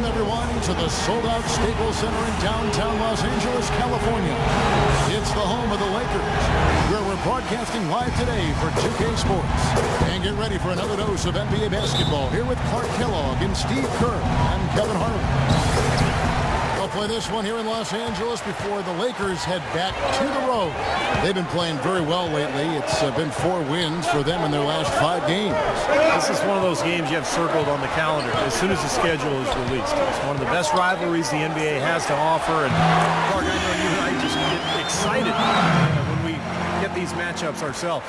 Welcome, everyone, to the sold-out Staples Center in downtown Los Angeles, California. It's the home of the Lakers, where we're broadcasting live today for 2K Sports. And get ready for another dose of NBA basketball here with Clark Kellogg and Steve Kerr. I'm Kevin Harlan. They'll play this one here in Los Angeles before the Lakers head back to the road. They've been playing very well lately. It's been 4 wins for them in their last 5 games. This is one of those games you have circled on the calendar as soon as the schedule is released. It's one of the best rivalries the NBA has to offer. And Clark, I know you and I just get excited when we get these matchups ourselves.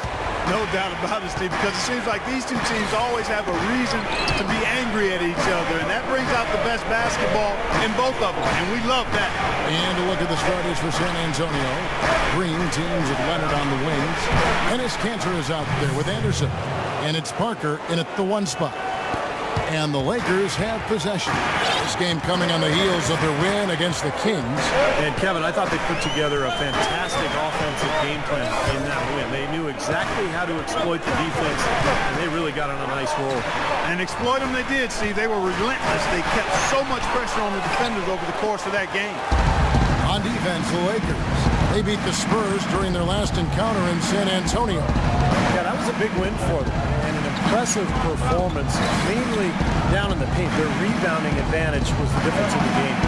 No doubt about it, Steve, because it seems like these two teams always have a reason to be angry at each other, and that brings out the best basketball in both of them, and we love that. And a look at the starters for San Antonio. Green teams with Leonard on the wings. Enes Kanter is out there with Anderson. And it's Parker in at the 1 spot. And the Lakers have possession. This game coming on the heels of their win against the Kings. And Kevin, I thought they put together a fantastic offensive game plan in that win. They knew exactly how to exploit the defense, and they really got on a nice roll. And exploit them they did, Steve. They were relentless. They kept so much pressure on the defenders over the course of that game. On defense, the Lakers. They beat the Spurs during their last encounter in San Antonio. Yeah, that was a big win for them. And an impressive performance, mainly down in the paint. Their rebounding advantage was the difference in the game.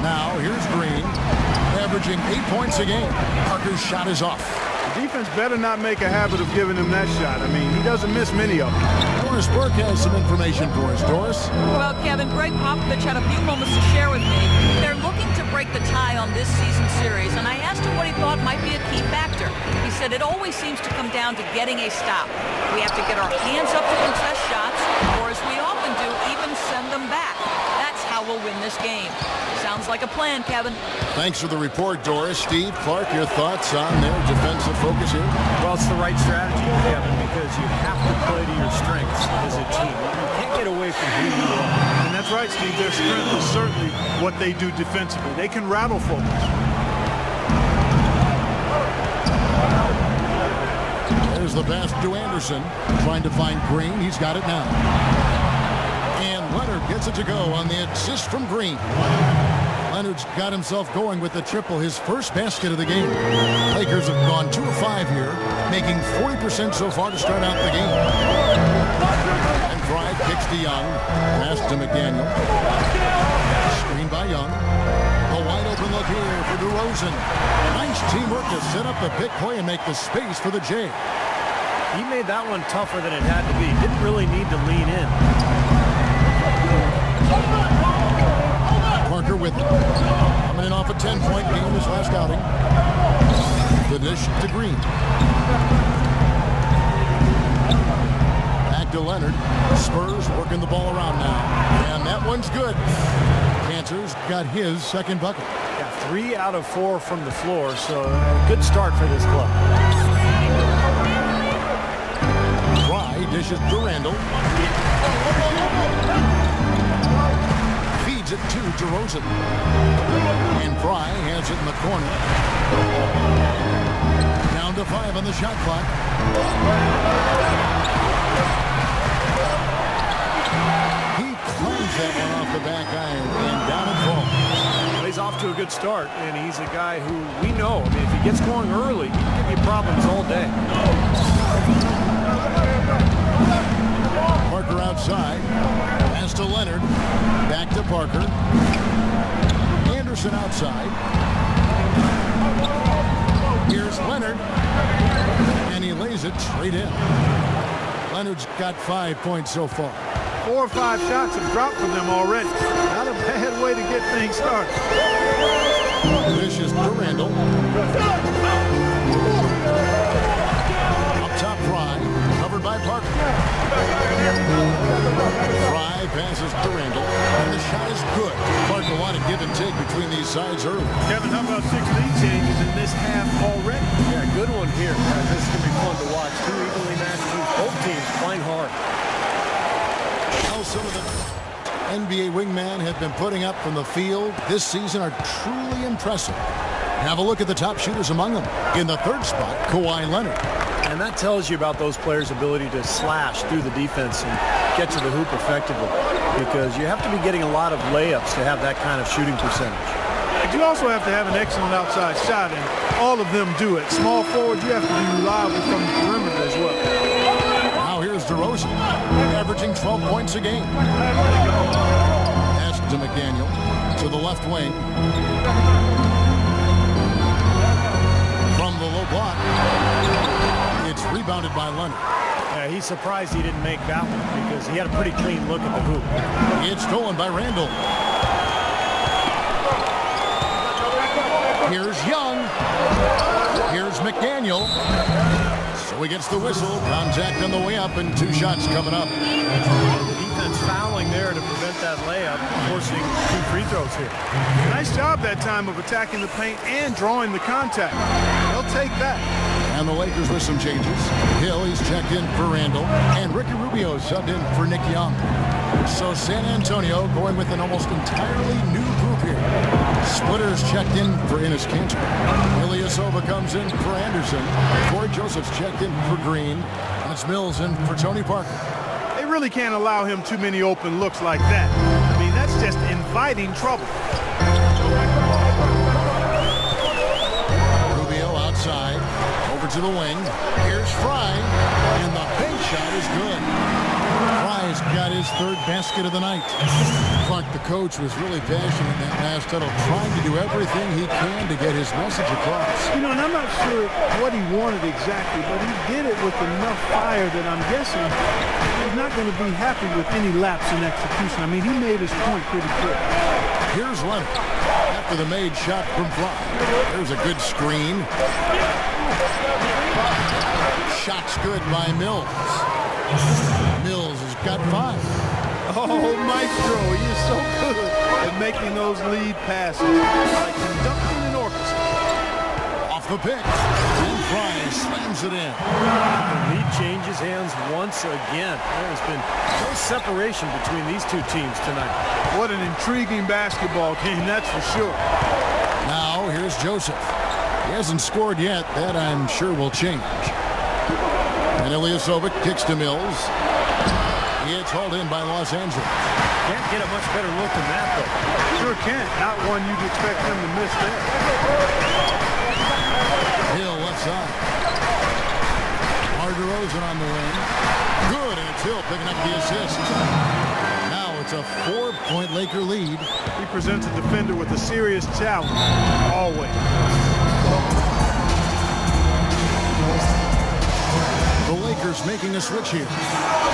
Now, here's Green, averaging 8 points a game. Parker's shot is off. The defense better not make a habit of giving him that shot. I mean, he doesn't miss many of them. Doris Burke has some information for us. Doris? Well, Kevin, Greg Popovich had a few moments to share with me. They're looking to break the tie on this season series, and I asked him what he thought might be a key factor. He said it always seems to come down to getting a stop. We have to get our hands up to contest shots, or as we often do, even send them back. That's how we'll win this game. Sounds like a plan, Kevin. Thanks for the report, Doris. Steve, Clark, your thoughts on their defensive focus here? Well, it's the right strategy, Kevin, because you have to play to your strengths as a team. You can't get away from who you are. And that's right, Steve. Their strength is certainly what they do defensively. They can rattle folks. There's the pass to Anderson, trying to find Green. He's got it now. And Leonard gets it to go on the assist from Green. Leonard's got himself going with the triple, his first basket of the game. Lakers have gone 2 of 5 here, making 40% so far to start out the game. And Fry kicks to Young, pass to McDaniel. Screen by Young. A wide open look here for DeRozan. Nice teamwork to set up the big play and make the space for the J. He made that one tougher than it had to be. Didn't really need to lean in. Parker with it. Coming in off a 10-point game this last outing. The dish to Green. Back to Leonard. Spurs working the ball around now. And that one's good. Kanter's got his second bucket. Yeah, 3 out of 4 from the floor, so a good start for this club. Fry dishes to Randall. Feeds it to DeRozan. And Fry has it in the corner. Down to 5 on the shot clock. He climbs that one off the back iron and down it falls. Well, he's off to a good start, and he's a guy who we know, I mean, if he gets going early, he can give you problems all day. Parker outside. Pass to Leonard. Back to Parker. Anderson outside. Here's Leonard. And he lays it straight in. Leonard's got 5 points so far. 4 or 5 shots have dropped for them already. Not a bad way to get things started. This is to Randall. Up top, Fry. Covered by Parker. Fry passes to Randall. And the shot is good. Parker, a lot of give and take between these sides early. Kevin, how about 6 lead changes in this half already? Yeah, good one here. This is going to be fun to watch. 2 evenly matched teams, both teams playing hard. How some of the NBA wingmen have been putting up from the field this season are truly impressive. Have a look at the top shooters among them. In the 3rd spot, Kawhi Leonard. And that tells you about those players' ability to slash through the defense and get to the hoop effectively, because you have to be getting a lot of layups to have that kind of shooting percentage. But you also have to have an excellent outside shot, and all of them do it. Small forward, you have to be reliable from the perimeter as well. Now here's DeRozan, averaging 12 points a game. Pass to McDaniel to the left wing. From the low block, it's rebounded by Leonard. Yeah, he's surprised he didn't make that one because he had a pretty clean look at the hoop. It's stolen by Randall. Here's Young. Here's McDaniel. So he gets the whistle. Contact on the way up and 2 shots coming up. Defense fouling there to prevent that layup, forcing 2 free throws here. Nice job that time of attacking the paint and drawing the contact. They'll take that. And the Lakers with some changes. Hill, he's checked in for Randall. And Ricky Rubio subbed in for Nick Young. So San Antonio going with an almost entirely new group here. Splitters checked in for Enes Kanter. Ilyasova comes in for Anderson. Corey Joseph's checked in for Green. And it's Mills in for Tony Parker. They really can't allow him too many open looks like that. I mean, that's just inviting trouble. Rubio outside. Over to the wing. Here's Fry. And the bank shot is good. Fry's got his 3rd basket of the night. Clark, the coach, was really passionate in that last tunnel, trying to do everything he can to get his message across. You know, and I'm not sure what he wanted exactly, but he did it with enough fire that I'm guessing he's not going to be happy with any lapse in execution. I mean, he made his point pretty clear. Here's Leonard after the made shot from Fry. There's a good screen. Shot's good by Mills. Mills has got 5. Oh, Maestro, he is so good at making those lead passes, like conducting an orchestra. Off the pick, and Fry slams it in. The lead changes hands once again. There has been no separation between these 2 teams tonight. What an intriguing basketball game, that's for sure. Now, here's Joseph. He hasn't scored yet. That, I'm sure, will change. And Ilyasova kicks to Mills. It's hauled in by Los Angeles. Can't get a much better look than that, though. Sure can't. Not one you'd expect them to miss there. Hill left side. DeRozan on the wing. Good, and it's Hill picking up the assist. Now it's a 4-point Laker lead. He presents a defender with a serious challenge, always. The Lakers making a switch here.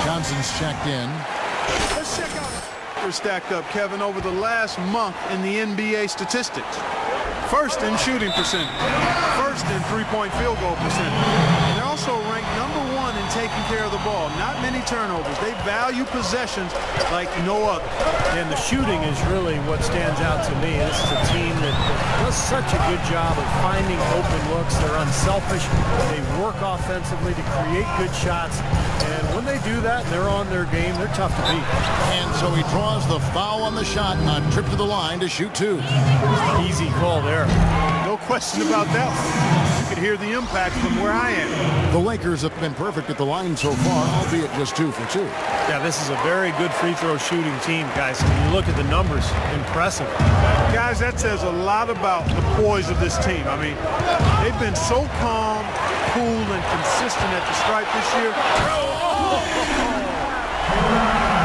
Johnson's checked in. Let's check out they're stacked up, Kevin, over the last month in the NBA statistics. First in shooting percentage. First in three-point field goal percentage. And they're also ranked number 1 in taking care of the ball. Not many turnovers. They value possessions like no other. And the shooting is really what stands out to me. This is a team that does such a good job of finding open looks. They're unselfish. They work offensively to create good shots. And when they do that, they're on their game. They're tough to beat. And so he draws the foul on the shot and a trip to the line to shoot 2. Easy call there. No question about that one. You could hear the impact from where I am. The Lakers have been perfect at the line so far, albeit just 2 for 2. Yeah, this is a very good free throw shooting team, guys. When you look at the numbers, impressive. Guys, that says a lot about the poise of this team. I mean, they've been so calm, cool, and consistent at the stripe this year.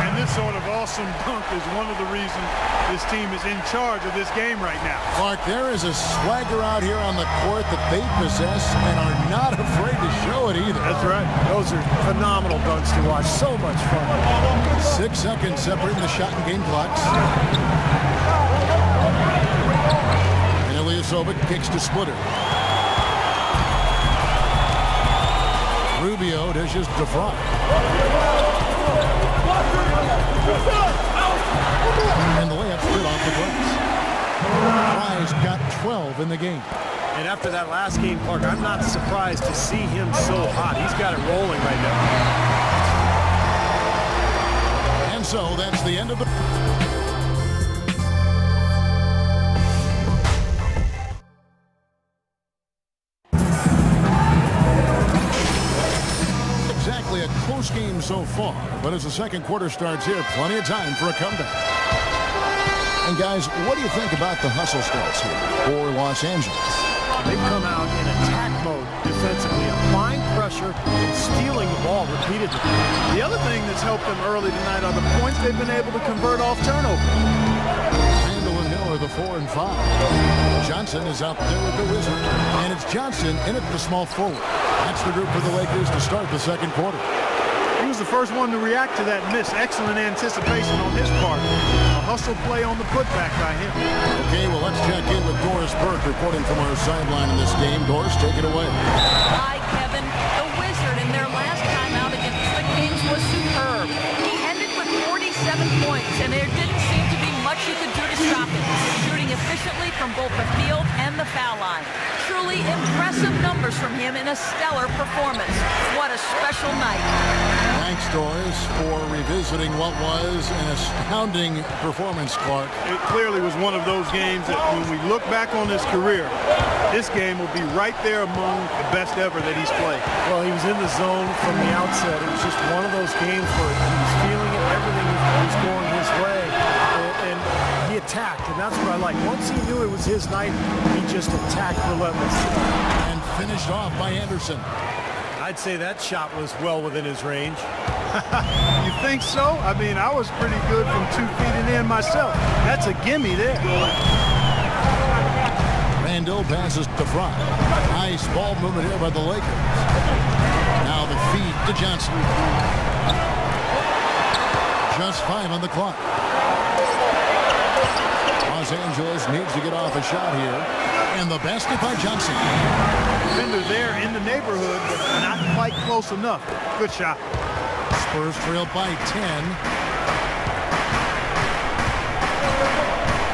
And this sort of awesome dunk is one of the reasons this team is in charge of this game right now. Clark, there is a swagger out here on the court that they possess and are not afraid to show it either. That's right. Those are phenomenal dunks to watch. So much fun. 6 seconds separating the shot and game clocks. And Ilyasova kicks to Splitter. Rubio dishes to Fry. And the layup's good off the glass. Fry's got 12 in the game. And after that last game, Clark, I'm not surprised to see him so hot. He's got it rolling right now. And so that's the end of the... close game so far, but as the second quarter starts here, plenty of time for a comeback. And guys, what do you think about the hustle starts here for Los Angeles? They've come out in attack mode defensively, applying pressure and stealing the ball repeatedly. The other thing that's helped them early tonight are the points they've been able to convert off turnover. Randall and Miller, the 4 and 5. Johnson is out there with the Wizards, and it's Johnson in at the small forward. That's the group for the Lakers to start the second quarter. He was the first one to react to that miss. Excellent anticipation on his part. A hustle play on the putback by him. Okay, well, let's check in with Doris Burke reporting from our sideline in this game. Doris, take it away. Hi, Kevin. The Wizard in their last time out against the Kings was superb. He ended with 47 points, and there didn't seem to be much you could do to stop him, shooting efficiently from both the field and the foul line. Truly impressive numbers from him in a stellar performance. What a special night. Thanks, Doris, for revisiting what was an astounding performance, Clark. It clearly was one of those games that when we look back on his career, this game will be right there among the best ever that he's played. Well, he was in the zone from the outset. It was just one of those games where he was feeling it, everything was going his way, and he attacked, and that's what I like. Once he knew it was his night, he just attacked relentlessly. And finished off by Anderson. I'd say that shot was well within his range. You think so? I mean, I was pretty good from 2 feet and in myself. That's a gimme there. Randall passes to Fry. Nice ball movement here by the Lakers. Now the feed to Johnson. Just 5 on the clock. Los Angeles needs to get off a shot here. And the basket by Johnson. Defender there in the neighborhood, but not quite close enough. Good shot. Spurs trail by 10.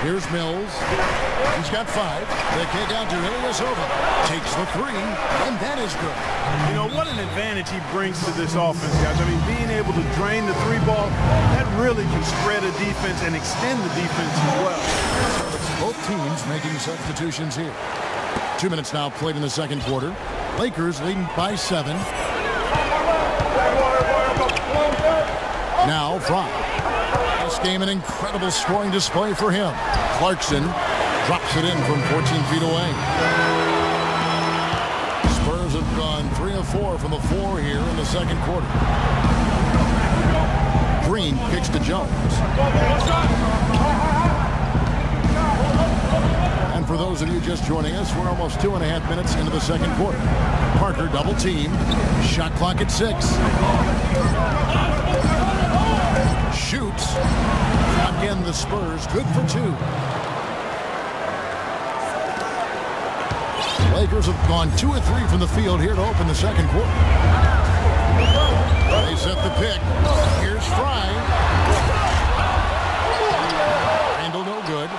Here's Mills. He's got 5. The kick out to Ilyasova. Takes the 3, and that is good. You know, what an advantage he brings to this offense, guys. I mean, being able to drain the 3 ball, that really can spread a defense and extend the defense as well. Both teams making substitutions here. 2 minutes now played in the second quarter. Lakers leading by 7. Now Fry. This game an incredible scoring display for him. Clarkson drops it in from 14 feet away. Spurs have gone 3 of 4 from the floor here in the second quarter. Green kicks to Jones. And for those of you just joining us, we're almost 2.5 minutes into the second quarter. Parker double team. Shot clock at 6. Shoots. Again, the Spurs good for 2. Lakers have gone 2 of 3 from the field here to open the second quarter. They set the pick. Here's Fry. Handle no good.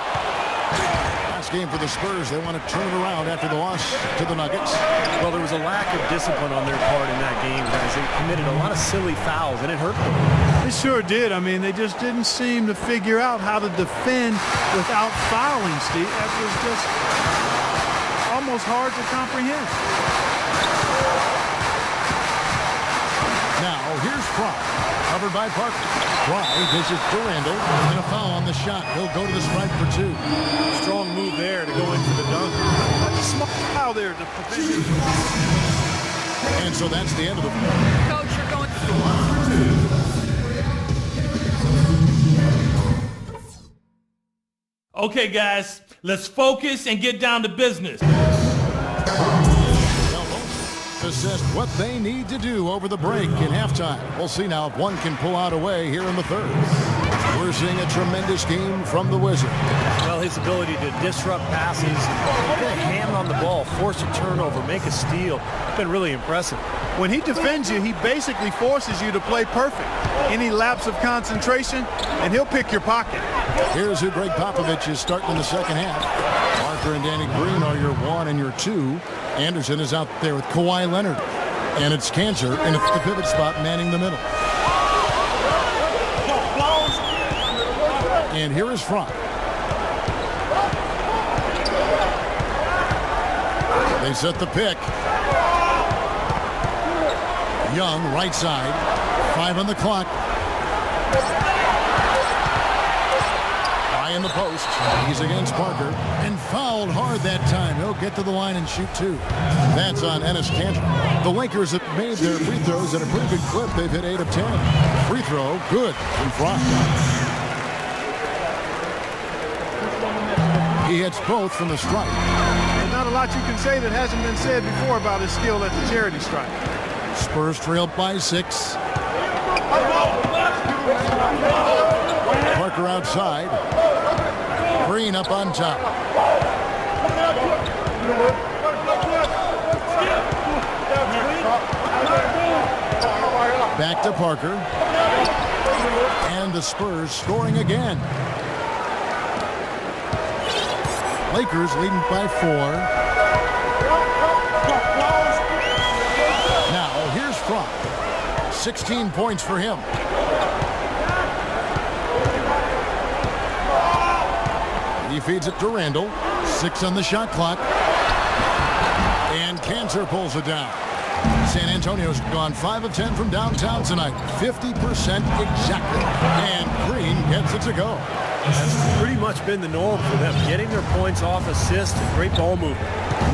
Last game for the Spurs. They want to turn it around after the loss to the Nuggets. Well, there was a lack of discipline on their part in that game, guys. They committed a lot of silly fouls, and it hurt them. It sure did. I mean, they just didn't seem to figure out how to defend without fouling, Steve. That was just almost hard to comprehend. Now, here's Fry. Covered by Parker. Fry dishes to Randall. And a foul on the shot. He'll go to the stripe for 2. Strong move there to go in for the dunk. That's a small foul there to prevent it. And so that's the end of the... Coach, you're going... Okay, guys, let's focus and get down to business. Assist what they need to do over the break in halftime. We'll see now if one can pull out away here in the third. We're seeing a tremendous game from the Wizard. Well, his ability to disrupt passes, get a hand on the ball, force a turnover, make a steal, it's been really impressive. When he defends you, he basically forces you to play perfect. Any lapse of concentration, and he'll pick your pocket. Here's who Greg Popovich is starting in the second half. Parker and Danny Green are your 1 and your 2. Anderson is out there with Kawhi Leonard. And it's Cancer in the pivot spot manning the middle. And here is Fry. They set the pick. Young, right side. 5 on the clock. High in the post. He's against Parker and fouled hard that time. He'll get to the line and shoot 2. That's on Enes Kanter. The Lakers have made their free throws at a pretty good clip. They've hit 8 of 10. Free throw, good from Frost. He hits both from the stripe. There's not a lot you can say that hasn't been said before about his skill at the charity stripe. Spurs trail by 6. Parker outside. Green up on top. Back to Parker. And the Spurs scoring again. Lakers leading by 4. Now here's Frost. 16 points for him. He feeds it to Randall. 6 on the shot clock. And Kanter pulls it down. San Antonio's gone 5 of 10 from downtown tonight. 50% exactly. And Green gets it to go. That's pretty much been the norm for them. Getting their points off assists and great ball movement.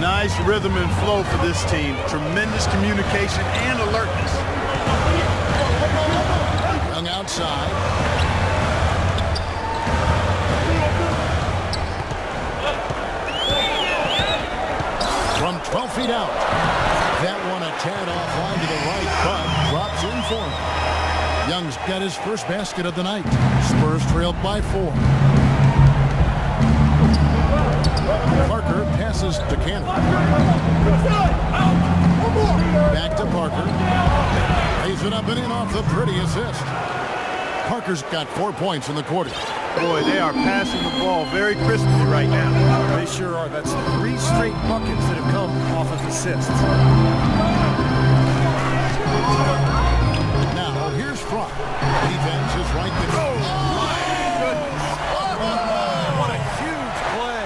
Nice rhythm and flow for this team. Tremendous communication and alertness. Young outside. From 12 feet out. That one a tad offline to the right, but drops in for him. Young's got his first basket of the night. Spurs trailed by 4. Parker passes to Kanter. Back to Parker. Lays it up and in off the pretty assist. Parker's got 4 points in the quarter. Boy, they are passing the ball very crisply right now. They sure are. That's 3 straight buckets that have come off of assists. Now, here's Frost. Defense is right there. Oh, my goodness. What a huge play.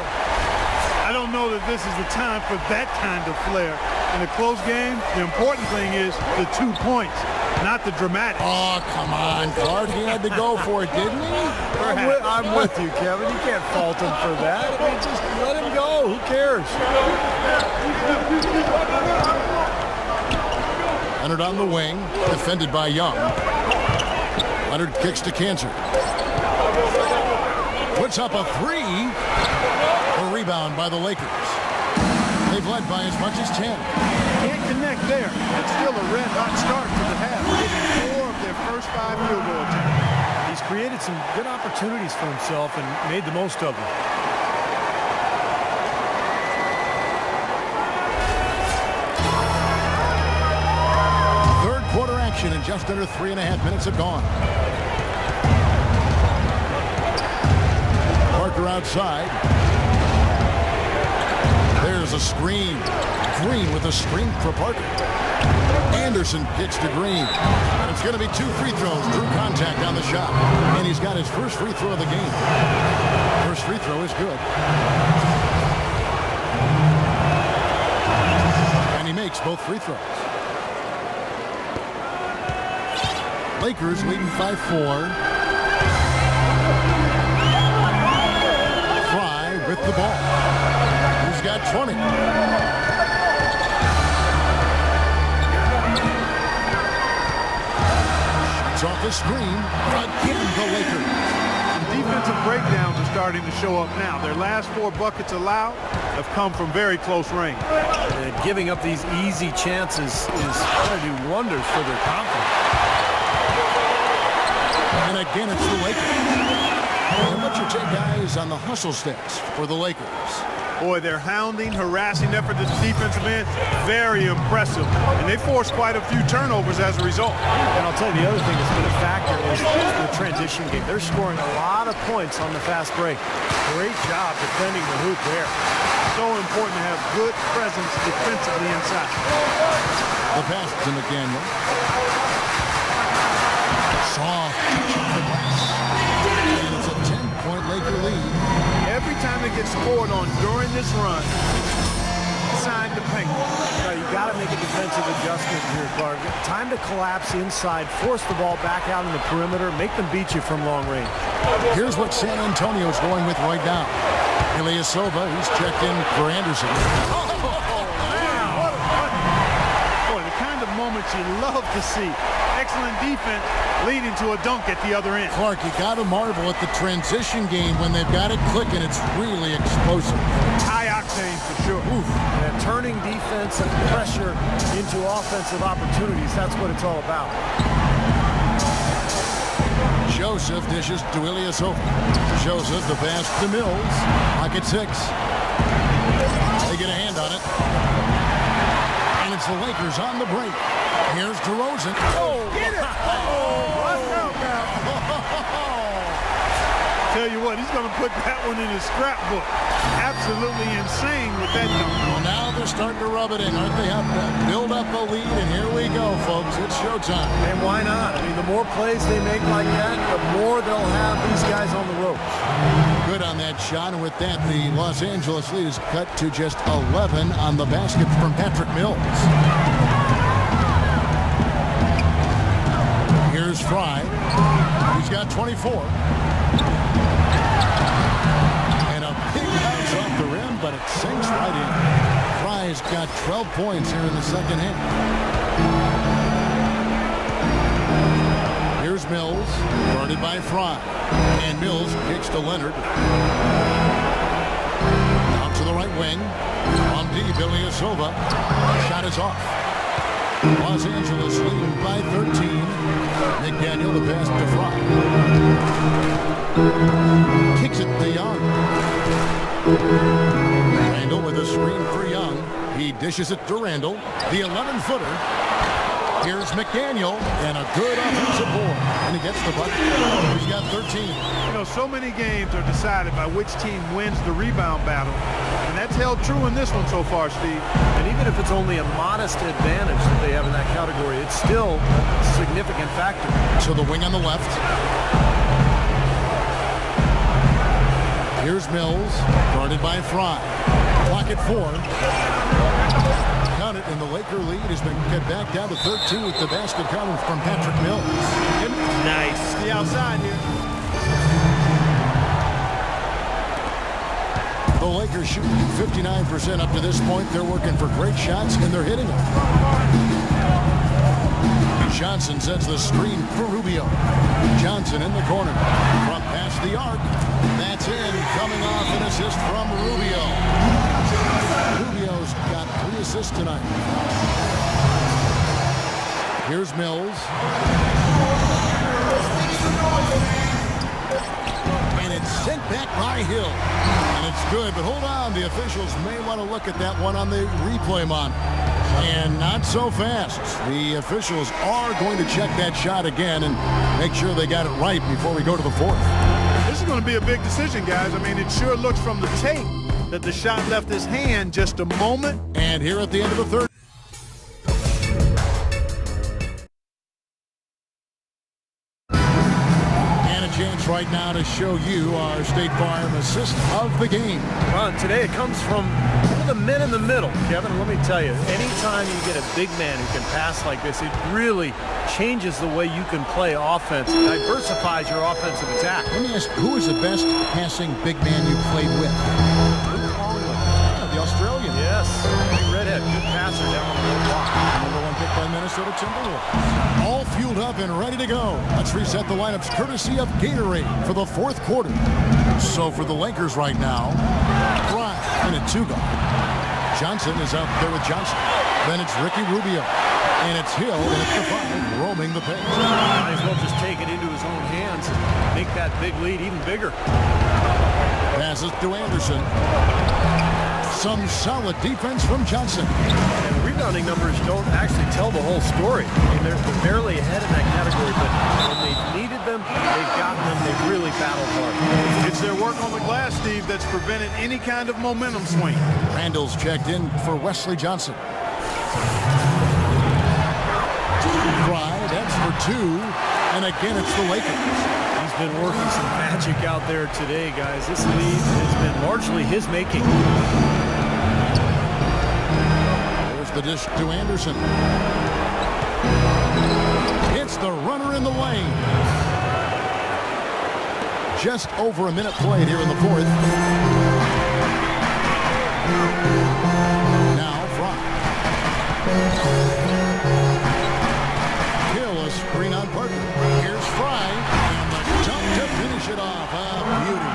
I don't know that this is the time for that kind of flair. In a close game, the important thing is the 2 points, not the dramatic. Oh, come on, Clark. He had to go for it, didn't he? I'm with you, Kevin. You can't fault him for that. I mean, just let him go. Who cares? Leonard on the wing, defended by Young. Leonard kicks to Kanter. Puts up a 3. A rebound by the Lakers. They've led by as much as 10. Can't connect there. It's still a red-hot start to the half. Hitting 4 of their first 5 field goal attempts. He's created some good opportunities for himself and made the most of them. Third quarter action and just under 3.5 minutes have gone. Parker outside. There's a screen. Green with a screen for Parker. Anderson kicks to Green. It's going to be 2 free throws. Drew contact on the shot. And he's got his first free throw of the game. First free throw is good. And he makes both free throws. Lakers leading by 4. Fry with the ball. He's got 20. It's off the screen. Again, the Lakers. Some defensive breakdowns are starting to show up now. Their last 4 buckets allowed have come from very close range. And giving up these easy chances is going to do wonders for their confidence. And again, it's the Lakers. And what's your take, guys, on the hustle stats for the Lakers? Boy, their hounding, harassing effort at the defensive end, very impressive. And they forced quite a few turnovers as a result. And I'll tell you, the other thing that's been a factor is the transition game. They're scoring a lot of points on the fast break. Great job defending the hoop there. So important to have good presence defensively inside. The pass to McDaniel. Soft touch on the glass. And it's a 10-point Laker lead. Every time they get scored on during this run, inside the paint. You got to make make a defensive adjustment here, Clark. Time to collapse inside, force the ball back out in the perimeter, make them beat you from long range. Here's what San Antonio's going with right now. Ilyasova, he's checked in for Anderson. Boy, the kind of moments you love to see. Excellent defense leading to a dunk at the other end. Clark, you got to marvel at the transition game when they've got it clicking. It's really explosive. High octane for sure. Oof. And turning defense and pressure into offensive opportunities, that's what it's all about. Joseph dishes to Ilyasova. Joseph, the pass to Mills. Pocket 6. They get a hand on it. And it's the Lakers on the break. Here's DeRozan. Oh, get it! Watch out now. Tell you what, he's going to put that one in his scrapbook. Absolutely insane with that dunk. Well, now they're starting to rub it in, aren't they? Have to build up a lead, and here we go, folks. It's showtime. And why not? I mean, the more plays they make like that, the more they'll have these guys on the ropes. Good on that shot, and with that, the Los Angeles lead is cut to just 11 on the basket from Patrick Mills. Here's Fry. He's got 24. And a big bounce off the rim, but it sinks right in. Fry's got 12 points here in the second half. Here's Mills, guarded by Fry. And Mills kicks to Leonard. Out to the right wing. On deep, Ilyasova. Shot is off. Los Angeles leading by 13. McDaniel, the pass to Fry. Kicks it to Young. Randall with a screen for Young. He dishes it to Randall. The 11-footer. Here's McDaniel, and a good offensive board. And he gets the bucket. He's got 13. You know, so many games are decided by which team wins the rebound battle. And that's held true in this one so far, Steve. And even if it's only a modest advantage that they have in that category, it's still a significant factor. To the wing on the left. Here's Mills, guarded by Fry. Clock at 4. Count it, and the Laker lead has been cut back down to 13 with the basket coming from Patrick Mills. Nice. The outside here. The Lakers shooting 59% up to this point. They're working for great shots, and they're hitting them. Johnson sets the screen for Rubio. Johnson in the corner. From past the arc. That's in. Coming off an assist from Rubio. Rubio's got 3 assists tonight. Here's Mills. And it's sent back by Hill. And it's good, but hold on. The officials may want to look at that one on the replay monitor. And not so fast. The officials are going to check that shot again and make sure they got it right before we go to the fourth. This is going to be a big decision, guys. I mean, it sure looks from the tape that the shot left his hand just a moment. And here at the end of the third. And a chance right now to show you our State Farm assist of the game. Today it comes from one of the men in the middle. Kevin, let me tell you, anytime you get a big man who can pass like this, it really changes the way you can play offense. It diversifies your offensive attack. Let me ask, who is the best passing big man you played with? The Australian. Yes, big redhead, good passer down on the block. Number 1 pick by Minnesota Timberwolves. All fueled up and ready to go. Let's reset the lineups courtesy of Gatorade for the fourth quarter. So for the Lakers right now, Bryant in a 2-guard. Johnson is out there with Johnson. Then it's Ricky Rubio. And it's Hill at the 5, roaming the paint. Might as well just take it into his own hands and make that big lead even bigger. Passes to Anderson. Some solid defense from Johnson. And the rebounding numbers don't actually tell the whole story. I mean, they're barely ahead in that category, but when they needed them, they've gotten them. They've really battled hard. It's their work on the glass, Steve, that's prevented any kind of momentum swing. Randall's checked in for Wesley Johnson. Fry, that's for 2. And again, it's the Lakers. He's been working some magic out there today, guys. This lead has been largely his making. There's the dish to Anderson. It's the runner in the lane. Just over a minute played here in the fourth. Now Fry. Hill a screen on Parker. Here's Fry. And the jump to finish it off. A beauty.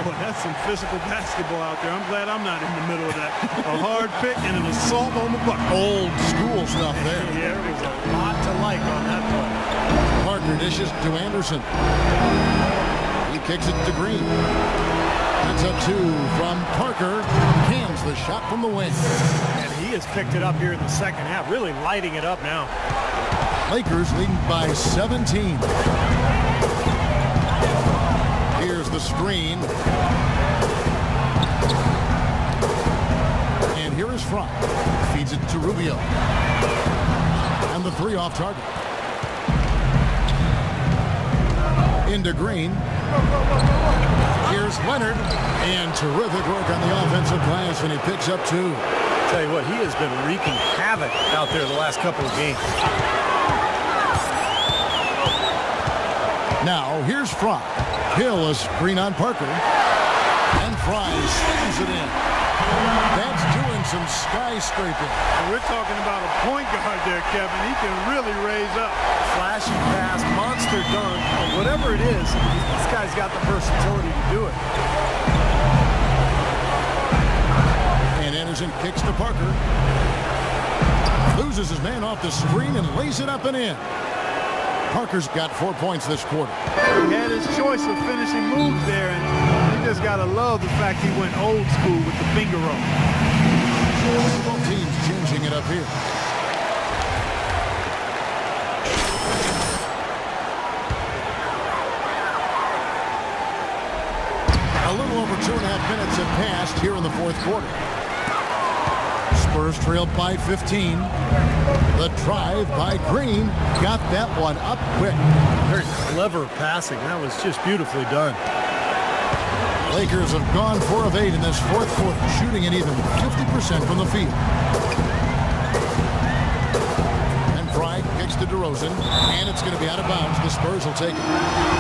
Boy, that's some physical basketball out there. I'm glad I'm not in the middle of that. A hard pick and an assault on the bucket. Old school stuff there. Yeah, there was a lot to like on that play. Parker dishes to Anderson. He kicks it to Green. That's a two from Parker. Cans the shot from the wing. And he has picked it up here in the second half, really lighting it up now. Lakers leading by 17. Here's the screen. And here is Fry. Feeds it to Rubio. And the three off target. Into Green. Here's Leonard. And terrific work on the offensive glass when he picks up two. Tell you what, he has been wreaking havoc out there the last couple of games. Now, here's Fry. Hill a screen on Parker. And Fry slings it in. That's doing some skyscraping. We're talking about a point guard there, Kevin. He can really raise up. Flashy pass, monster dunk, but whatever it is, this guy's got the versatility to do it. And Anderson kicks to Parker. Loses his man off the screen and lays it up and in. Parker's got 4 points this quarter. He had his choice of finishing moves there, and you just got to love the fact he went old school with the finger roll. Both teams changing it up here. A little over 2.5 minutes have passed here in the fourth quarter. Spurs trail by 15. The drive by Green got that one up quick. Very clever passing. That was just beautifully done. Lakers have gone 4 of 8 in this fourth quarter, shooting an even 50% from the field. And Fry kicks to DeRozan, and it's going to be out of bounds. The Spurs will take it.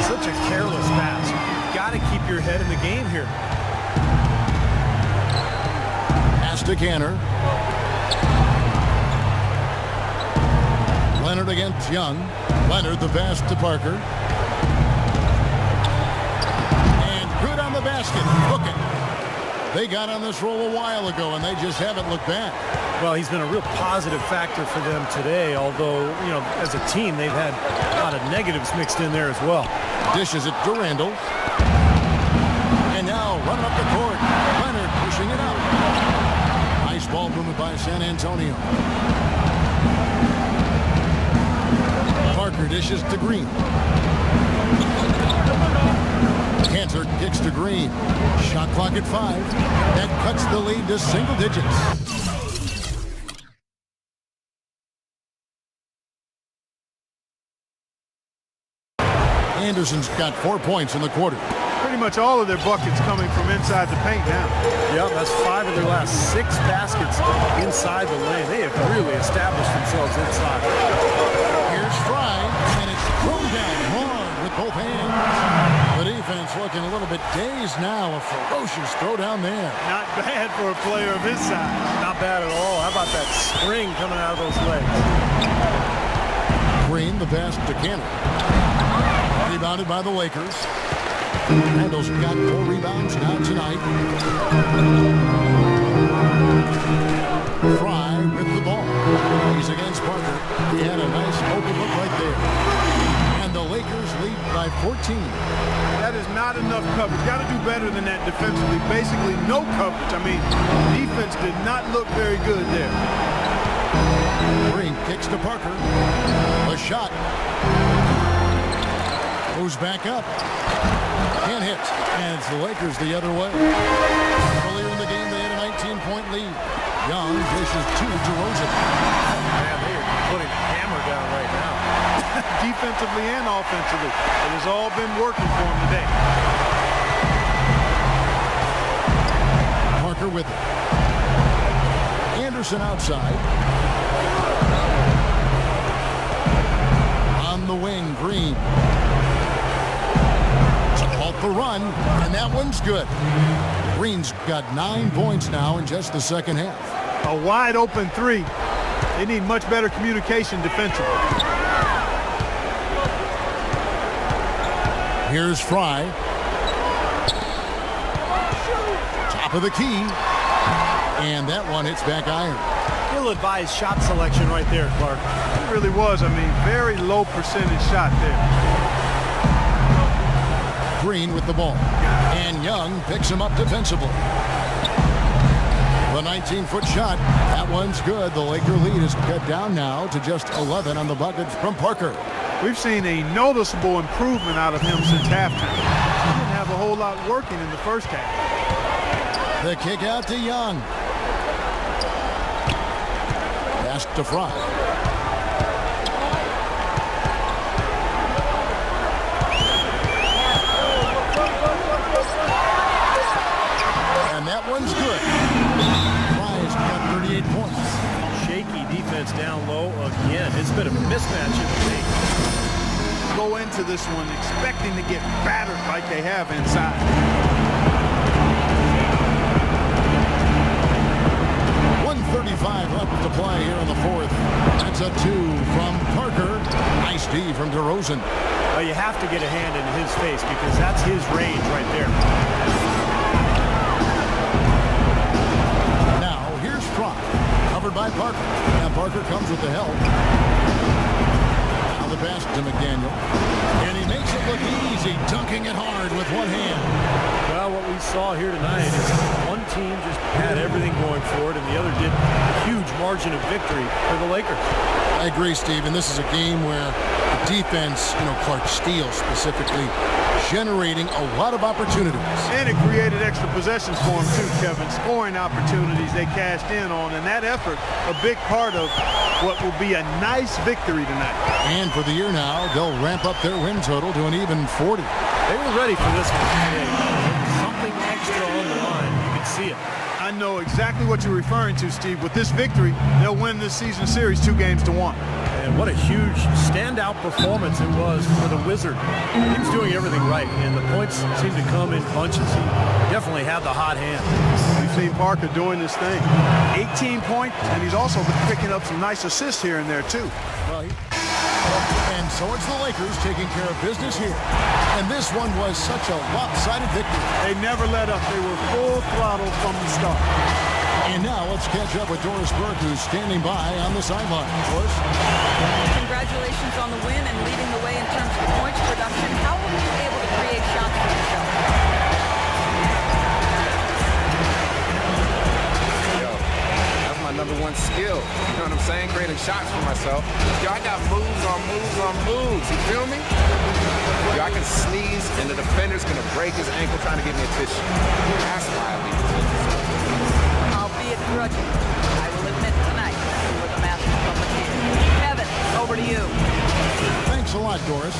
Such a careless pass. You've got to keep your head in the game here. Pass to Canner. Leonard against Young. Leonard the pass to Parker. And good on the basket. Look it. They got on this roll a while ago, and they just haven't looked back. Well, he's been a real positive factor for them today, although, you know, as a team, they've had a lot of negatives mixed in there as well. Dishes it to Randall. And now running up the court. Leonard pushing it up. Nice ball movement by San Antonio. Parker dishes to Green. Cantor kicks to Green. Shot clock at 5. That cuts the lead to single digits. Anderson's got 4 points in the quarter. Pretty much all of their buckets coming from inside the paint now. Yep, that's 5 of their last 6 baskets inside the lane. They have really established themselves inside. Here's Fry, and it's thrown down hard with both hands. The defense looking a little bit dazed now. A ferocious throw down there. Not bad for a player of his size. Not bad at all. How about that spring coming out of those legs? Green, the pass to Cannon. Rebounded by the Lakers. Randall's got 4 rebounds now tonight. Fry with the ball. He's against Parker. He had a nice open look right there. And the Lakers lead by 14. That is not enough coverage. Got to do better than that defensively. Basically no coverage. I mean, defense did not look very good there. Green kicks to Parker. A shot. Goes back up. Can't hit. And it's the Lakers the other way. Earlier in the game, they had a 19-point lead. Young dishes to DeRozan. Man, they are putting the hammer down right now. Defensively and offensively. It has all been working for him today. Parker with it. Anderson outside. On the wing, Green. To halt the run, and that one's good. Green's got 9 points now in just the second half. A wide open three. They need much better communication defensively. Here's Fry. Top of the key. And that one hits back iron. Ill-advised shot selection right there, Clark. It really was. I mean, very low percentage shot there. Green with the ball. And Young picks him up defensively. The 19-foot shot. That one's good. The Laker lead is cut down now to just 11 on the bucket from Parker. We've seen a noticeable improvement out of him since halftime. He didn't have a whole lot working in the first half. The kick out to Young. Pass to Fry. And that one's good. Fry's got 38 points. Shaky defense down low again. It's been a mismatch in the paint. Go into this one expecting to get battered like they have inside. .135 left to play here in the fourth. That's a 2 from Parker. Nice D from DeRozan. Well, you have to get a hand in his face because that's his range right there. Now here's Fry, covered by Parker. And Parker comes with the help. Now the pass to McDaniel. And he makes it look easy, dunking it hard with one hand. Well, what we saw here tonight is one team just had everything going for it, and the other did a huge margin of victory for the Lakers. I agree, Steve, and this is a game where the defense, Clark Steele specifically, generating a lot of opportunities. And it created extra possessions for him too, Kevin. Scoring opportunities they cashed in on, and that effort, a big part of what will be a nice victory tonight. And for the year now, they'll ramp up their win total to an even 40. They were ready for this one today. Something extra on the line. You can see it. I know exactly what you're referring to, Steve. With this victory, they'll win this season series 2-1. And what a huge standout performance it was for the Wizard. He was doing everything right, and the points seemed to come in bunches. He definitely had the hot hand. We've seen Parker doing this thing. 18 points, and he's also been picking up some nice assists here and there, too. And so it's the Lakers taking care of business here. And this one was such a lopsided victory. They never let up. They were full throttle from the start. And now let's catch up with Doris Burke, who's standing by on the sideline. Doris? Congratulations on the win and leading the way in terms of points production. How were you able to create shots for yourself? That's my #1 skill. You know what I'm saying? Creating shots for myself. Yo, I got moves on moves on moves. You feel me? Yo, I can sneeze and the defender's gonna break his ankle trying to get me a tissue. That's why I leave. Albeit grudging, I will admit tonight you were the master puppeteer. Kevin, over to you. Thanks a lot, Doris.